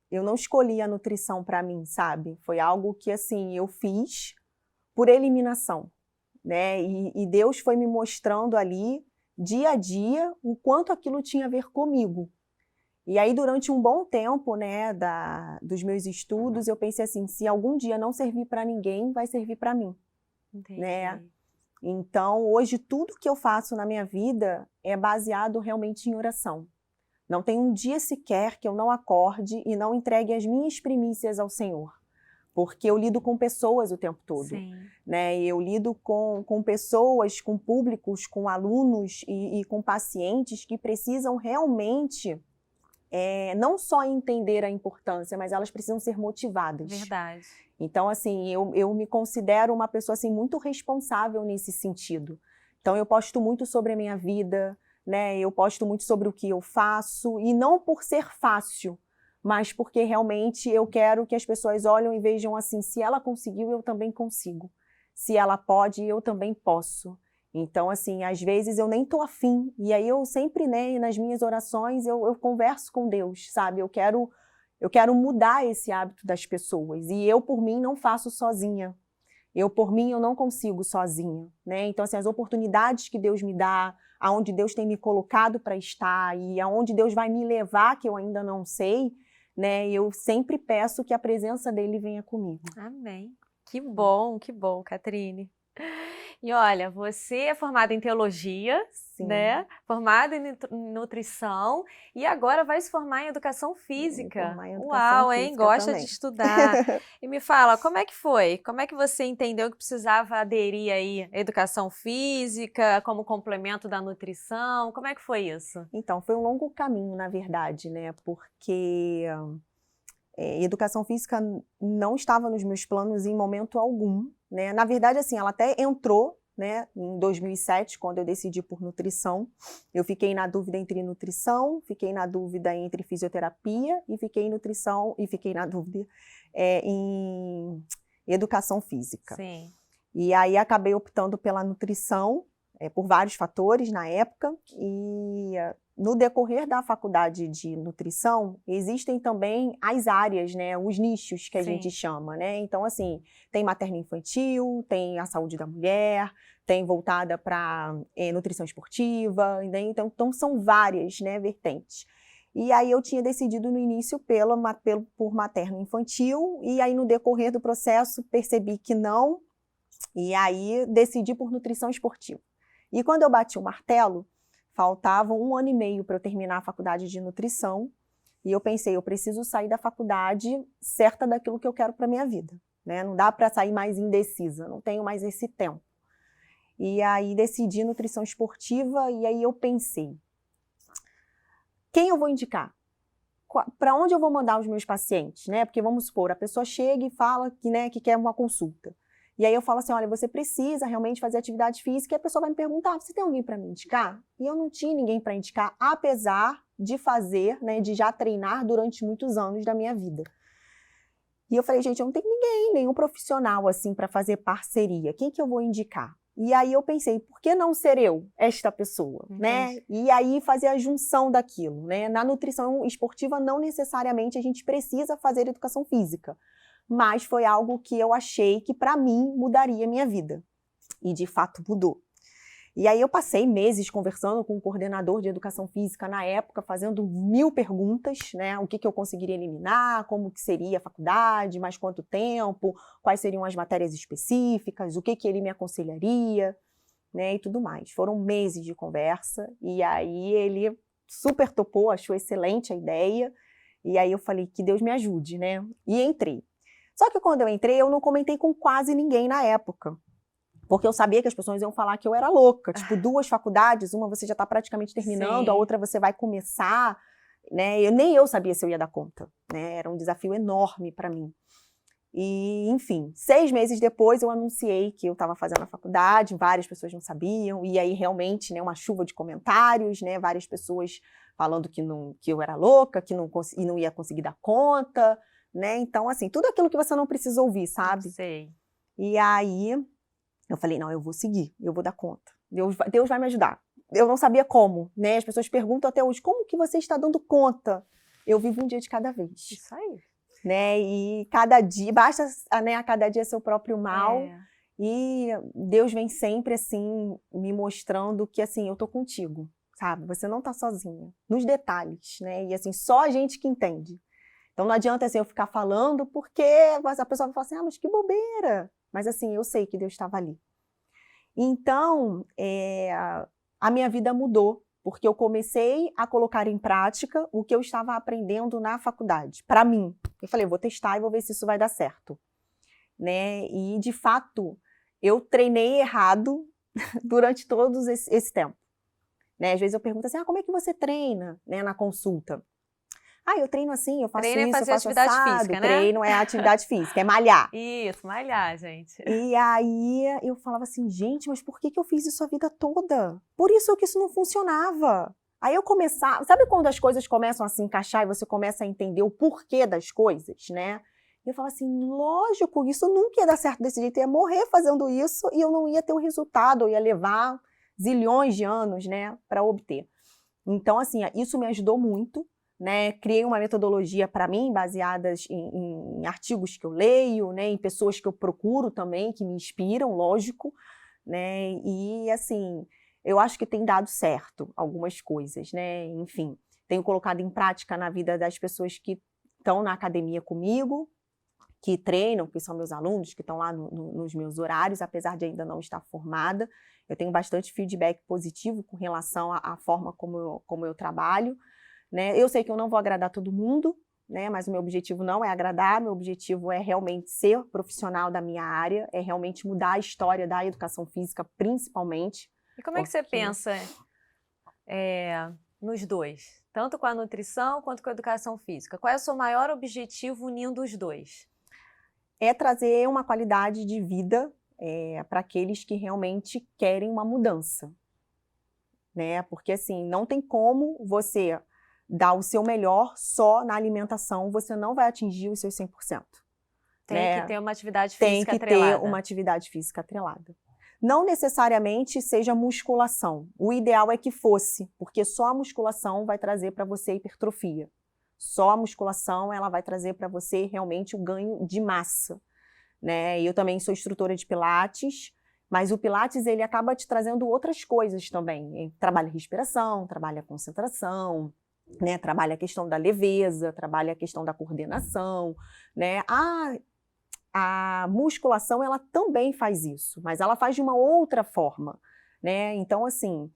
Eu não escolhi a nutrição para mim, sabe? Foi algo que, assim, eu fiz por eliminação, né? E Deus foi me mostrando ali, dia a dia, o quanto aquilo tinha a ver comigo. E aí, durante um bom tempo, né, dos meus estudos, eu pensei assim, se algum dia não servir para ninguém, vai servir para mim, Entendi. né? Então, hoje, tudo que eu faço na minha vida é baseado realmente em oração. Não tem um dia sequer que eu não acorde e não entregue as minhas primícias ao Senhor. Porque eu lido com pessoas o tempo todo. Sim. Né? Eu lido com pessoas, com públicos, com alunos e com pacientes que precisam realmente não só entender a importância, mas elas precisam ser motivadas. Verdade. Então, assim, eu me considero uma pessoa assim, muito responsável nesse sentido. Então, eu posto muito sobre a minha vida, né? Eu posto muito sobre o que eu faço, e não por ser fácil, mas porque realmente eu quero que as pessoas olhem e vejam assim, se ela conseguiu, eu também consigo. Se ela pode, eu também posso. Então, assim, às vezes eu nem tô afim, e aí eu sempre, né, nas minhas orações, eu converso com Deus, sabe? Eu quero mudar esse hábito das pessoas, e eu, por mim, não faço sozinha. Eu, por mim, eu não consigo sozinha, né? Então, assim, as oportunidades que Deus me dá, aonde Deus tem me colocado para estar e aonde Deus vai me levar, que eu ainda não sei, né? Eu sempre peço que a presença dele venha comigo. Amém. Que bom, Catrine. E olha, você é formada em teologia, Sim. né? Formada em nutrição e agora vai se formar em educação física. Formar em educação Uau, hein? física Gosta também. de estudar. E me fala, como é que foi? Como é que você entendeu que precisava aderir aí à educação física como complemento da nutrição? Como é que foi isso? Então, foi um longo caminho, na verdade, né? Porque educação física não estava nos meus planos em momento algum, né? Na verdade, assim, ela até entrou, né, em 2007, quando eu decidi por nutrição. Eu fiquei na dúvida entre nutrição, fiquei na dúvida entre fisioterapia e fiquei na dúvida em educação física. Sim. E aí acabei optando pela nutrição, por vários fatores na época, e no decorrer da faculdade de nutrição, existem também as áreas, né, os nichos que a gente chama, né? Então, assim, tem materno-infantil, tem a saúde da mulher, tem voltada para nutrição esportiva, né? Então são várias, né, vertentes. E aí eu tinha decidido no início por materno-infantil, e aí no decorrer do processo percebi que não, e aí decidi por nutrição esportiva. E quando eu bati o martelo, faltava 1 ano e meio para eu terminar a faculdade de nutrição, e eu pensei, eu preciso sair da faculdade certa daquilo que eu quero para minha vida, né? Não dá para sair mais indecisa, não tenho mais esse tempo. E aí decidi nutrição esportiva, e aí eu pensei, quem eu vou indicar? Para onde eu vou mandar os meus pacientes, né? Porque vamos supor, a pessoa chega e fala que, né, que quer uma consulta. E aí eu falo assim, olha, você precisa realmente fazer atividade física, e a pessoa vai me perguntar, você tem alguém para me indicar? E eu não tinha ninguém para indicar, apesar de fazer, né, de já treinar durante muitos anos da minha vida. E eu falei, gente, eu não tenho ninguém, nenhum profissional assim para fazer parceria, quem que eu vou indicar? E aí eu pensei, por que não ser eu, esta pessoa, né? E aí fazer a junção daquilo, né? Na nutrição esportiva não necessariamente a gente precisa fazer educação física, mas foi algo que eu achei que para mim mudaria a minha vida. E de fato mudou. E aí eu passei meses conversando com o coordenador de educação física na época, fazendo 1000 perguntas, né? O que eu conseguiria eliminar, como que seria a faculdade, mais quanto tempo, quais seriam as matérias específicas, o que ele me aconselharia, né, e tudo mais. Foram meses de conversa, e aí ele super topou, achou excelente a ideia, e aí eu falei, que Deus me ajude, né, e entrei. Só que quando eu entrei, eu não comentei com quase ninguém na época, porque eu sabia que as pessoas iam falar que eu era louca, tipo, 2 faculdades, uma você já está praticamente terminando, Sim. a outra você vai começar, né, nem eu sabia se eu ia dar conta, né, era um desafio enorme para mim. E, enfim, 6 meses depois eu anunciei que eu estava fazendo a faculdade, várias pessoas não sabiam, e aí realmente, né, uma chuva de comentários, né, várias pessoas falando que eu era louca, que não ia conseguir dar conta, né, então assim, tudo aquilo que você não precisa ouvir, sabe? Sei. E aí eu falei, não, eu vou seguir, eu vou dar conta, Deus vai me ajudar. Eu não sabia como, né, as pessoas perguntam até hoje, como que você está dando conta? Eu vivo um dia de cada vez. Isso aí. Né, e cada dia, basta, né, a cada dia seu próprio mal, e Deus vem sempre, assim, me mostrando que, assim, eu tô contigo, sabe, você não tá sozinha, nos detalhes, né, e assim, só a gente que entende. Então não adianta, assim, eu ficar falando, porque a pessoa vai falar assim, ah, mas que bobeira, mas assim, eu sei que Deus estava ali. Então, a minha vida mudou, porque eu comecei a colocar em prática o que eu estava aprendendo na faculdade, para mim. Eu falei, eu vou testar e vou ver se isso vai dar certo. Né? E, de fato, eu treinei errado durante todo esse tempo. Né? Às vezes eu pergunto assim, como é que você treina, né, na consulta? Eu treino assim, eu faço Treino isso, é fazer eu faço atividade assado. física, né? Treino é atividade física, é malhar. Isso, malhar, gente. E aí eu falava assim, gente, mas por que eu fiz isso a vida toda? Por isso que isso não funcionava. Aí eu começava, sabe quando as coisas começam a se encaixar e você começa a entender o porquê das coisas, né? E eu falava assim, lógico, isso nunca ia dar certo desse jeito, eu ia morrer fazendo isso e eu não ia ter o resultado, eu ia levar zilhões de anos, né, para obter. Então, assim, isso me ajudou muito, né? Criei uma metodologia para mim, baseadas em artigos que eu leio, né? Em pessoas que eu procuro também, que me inspiram, lógico, né? E, assim, eu acho que tem dado certo algumas coisas, né? Enfim, tenho colocado em prática na vida das pessoas que estão na academia comigo, que treinam, que são meus alunos, que estão lá nos meus horários, apesar de ainda não estar formada. Eu tenho bastante feedback positivo com relação à forma como eu trabalho. Né? Eu sei que eu não vou agradar todo mundo, né? Mas o meu objetivo não é agradar, meu objetivo é realmente ser profissional da minha área, é realmente mudar a história da educação física, principalmente. E como é que você pensa nos dois? Tanto com a nutrição quanto com a educação física. Qual é o seu maior objetivo unindo os dois? É trazer uma qualidade de vida para aqueles que realmente querem uma mudança. Né? Porque assim, não tem como você dar o seu melhor só na alimentação, você não vai atingir os seus 100%. Tem que ter uma atividade física atrelada. Tem que ter uma atividade física atrelada. Não necessariamente seja musculação. O ideal é que fosse, porque só a musculação vai trazer para você hipertrofia. Só a musculação ela vai trazer para você realmente o ganho de massa. Né? Eu também sou instrutora de Pilates, mas o Pilates ele acaba te trazendo outras coisas também. Trabalha a respiração, trabalha a concentração, né? Trabalha a questão da leveza, trabalha a questão da coordenação. Né? A musculação ela também faz isso, mas ela faz de uma outra forma. Né? Então, assim,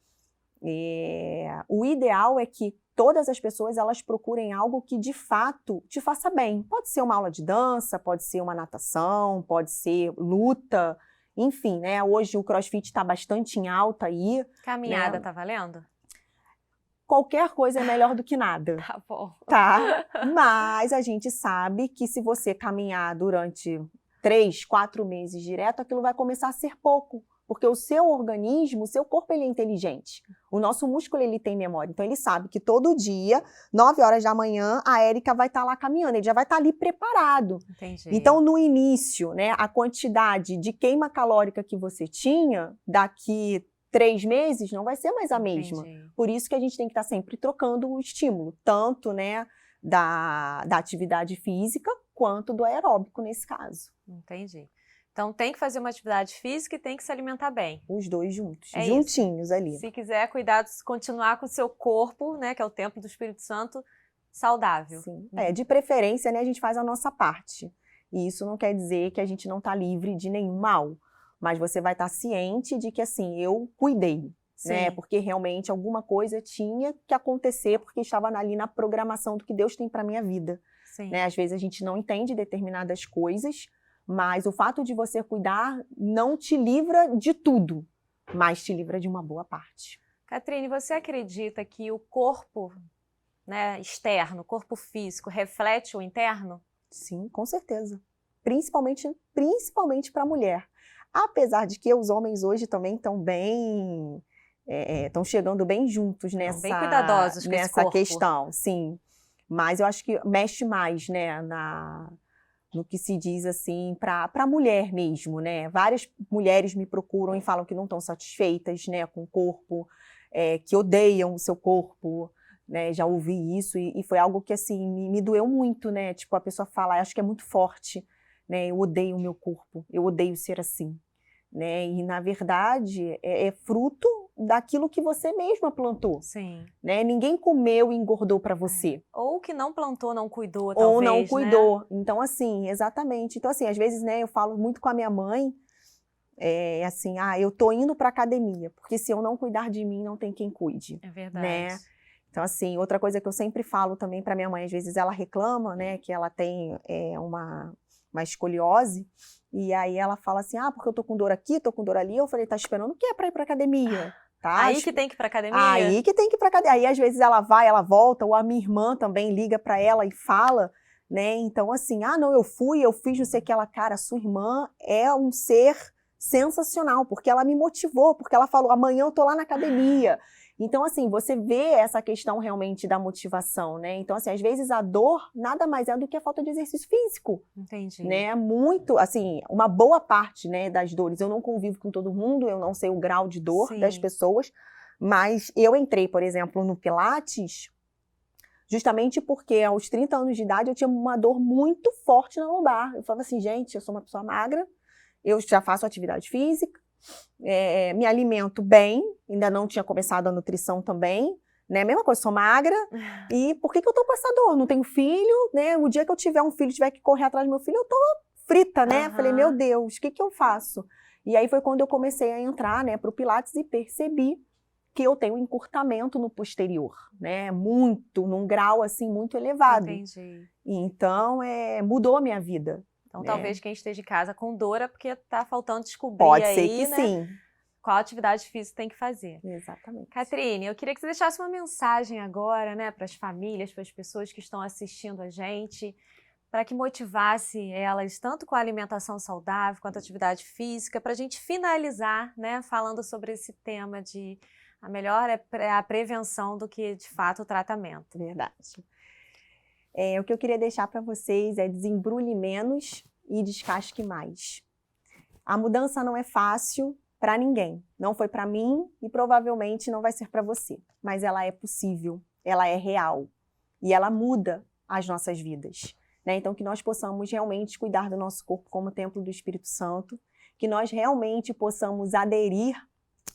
o ideal é que todas as pessoas elas procurem algo que de fato te faça bem. Pode ser uma aula de dança, pode ser uma natação, pode ser luta, enfim, né? Hoje o CrossFit está bastante em alta aí. Caminhada, né? tá valendo? Qualquer coisa é melhor do que nada. Tá bom. Tá? Mas a gente sabe que se você caminhar durante 3, 4 meses direto, aquilo vai começar a ser pouco. Porque o seu organismo, o seu corpo, ele é inteligente. O nosso músculo, ele tem memória. Então, ele sabe que todo dia, 9 horas da manhã, a Érica vai estar lá caminhando. Ele já vai estar ali preparado. Entendi. Então, no início, né, a quantidade de queima calórica que você tinha, daqui 3 meses, não vai ser mais a mesma. Por isso que a gente tem que estar sempre trocando o estímulo. Tanto, né, da atividade física, quanto do aeróbico, nesse caso. Entendi. Então tem que fazer uma atividade física e tem que se alimentar bem. Os dois juntos, juntinhos isso. ali. Se quiser cuidar, continuar com o seu corpo, né, que é o templo do Espírito Santo, saudável. Sim. De preferência, né, a gente faz a nossa parte. E isso não quer dizer que a gente não está livre de nenhum mal. mas você vai estar ciente de que, assim, eu cuidei, né? Sim. Porque realmente alguma coisa tinha que acontecer, porque estava ali na programação do que Deus tem para minha vida, Sim. né? Às vezes a gente não entende determinadas coisas, mas o fato de você cuidar não te livra de tudo, mas te livra de uma boa parte. Catrine, você acredita que o corpo, né, externo, o corpo físico, reflete o interno? Sim, com certeza. Principalmente para a mulher. Apesar de que os homens hoje também estão bem, estão chegando bem juntos Bem cuidadosos com esse nessa corpo. questão, sim. Mas eu acho que mexe mais, né, no que se diz assim, para a mulher mesmo, né? Várias mulheres me procuram e falam que não estão satisfeitas, né, com o corpo, que odeiam o seu corpo, né? Já ouvi isso e foi algo que assim me doeu muito, né? Tipo, a pessoa fala, acho que é muito forte, né? Eu odeio o meu corpo, eu odeio ser assim, né? E na verdade é fruto daquilo que você mesma plantou. Sim. Né? Ninguém comeu e engordou para você. Ou que não plantou, não cuidou, talvez. Ou não cuidou. Né? Então, assim, exatamente. Então, assim, às vezes, né, eu falo muito com a minha mãe, assim, eu tô indo pra academia, porque se eu não cuidar de mim, não tem quem cuide. É verdade. Né? Então, assim, outra coisa que eu sempre falo também pra minha mãe, às vezes ela reclama, né, que ela tem uma escoliose, e aí ela fala assim, porque eu tô com dor aqui, tô com dor ali. Eu falei, tá esperando o quê pra ir pra academia? Tá? Aí que tem que ir pra academia? Aí que tem que ir pra academia. Aí, às vezes, ela vai, ela volta, ou a minha irmã também liga pra ela e fala, né? Então, assim, não, eu fiz não sei o que. Ela, cara, sua irmã é um ser sensacional, porque ela me motivou, porque ela falou, amanhã eu tô lá na academia. Então, assim, você vê essa questão realmente da motivação, né? Então, assim, às vezes a dor nada mais é do que a falta de exercício físico. Entendi. Né? Muito, assim, uma boa parte, né, das dores. Eu não convivo com todo mundo, eu não sei o grau de dor Sim. das pessoas, mas eu entrei, por exemplo, no Pilates justamente porque aos 30 anos de idade eu tinha uma dor muito forte na lombar. Eu falava assim, gente, eu sou uma pessoa magra, eu já faço atividade física, me alimento bem, ainda não tinha começado a nutrição também, né? Mesma coisa, sou magra, e por que eu tô com essa dor? Não tenho filho, né? O dia que eu tiver um filho, tiver que correr atrás do meu filho, eu tô frita, né? Falei, meu Deus, o que eu faço? E aí foi quando eu comecei a entrar, né, pro Pilates e percebi que eu tenho um encurtamento no posterior, né? Muito, num grau, assim, muito elevado. Entendi. Então, mudou a minha vida. Então, né? talvez quem esteja em casa com dor é porque tá faltando descobrir Pode aí, ser que né? sim. Qual atividade física tem que fazer. Exatamente. Catrine, eu queria que você deixasse uma mensagem agora, né, para as famílias, para as pessoas que estão assistindo a gente, para que motivasse elas tanto com a alimentação saudável quanto a atividade física, para a gente finalizar, né, falando sobre esse tema de a melhor é a prevenção do que, de fato, o tratamento. Verdade. O que eu queria deixar para vocês é desembrulhe menos e descasque mais. A mudança não é fácil para ninguém. Não foi para mim e provavelmente não vai ser para você. Mas ela é possível, ela é real e ela muda as nossas vidas. Né? Então, que nós possamos realmente cuidar do nosso corpo como templo do Espírito Santo, que nós realmente possamos aderir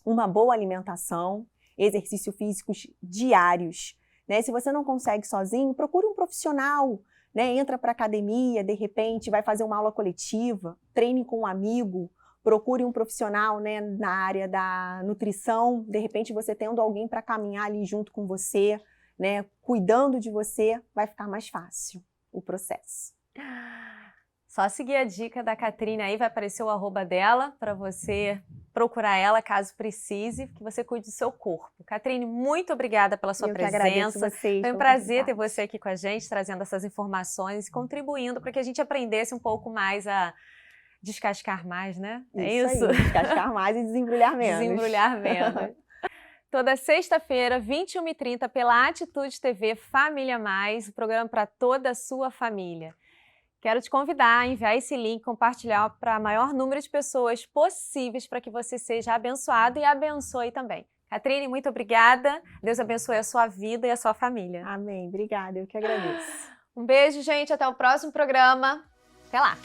uma boa alimentação, exercícios físicos diários. Né? Se você não consegue sozinho, procure um profissional, né? Entra para a academia, de repente vai fazer uma aula coletiva, treine com um amigo, procure um profissional, né, na área da nutrição, de repente você tendo alguém para caminhar ali junto com você, né, cuidando de você, vai ficar mais fácil o processo. Só seguir a dica da Catrine aí, vai aparecer o arroba dela para você procurar ela caso precise, que você cuide do seu corpo. Catrine, muito obrigada pela sua presença. Foi um prazer ter você aqui com a gente, trazendo essas informações e contribuindo para que a gente aprendesse um pouco mais a descascar mais, né? Isso aí, descascar mais e desembrulhar menos. Desembrulhar menos. Toda sexta-feira, 21h30, pela Atitude TV Família Mais, o programa para toda a sua família. Quero te convidar a enviar esse link, compartilhar para o maior número de pessoas possíveis para que você seja abençoado e abençoe também. Catrine, muito obrigada. Deus abençoe a sua vida e a sua família. Amém. Obrigada, eu que agradeço. Um beijo, gente. Até o próximo programa. Até lá.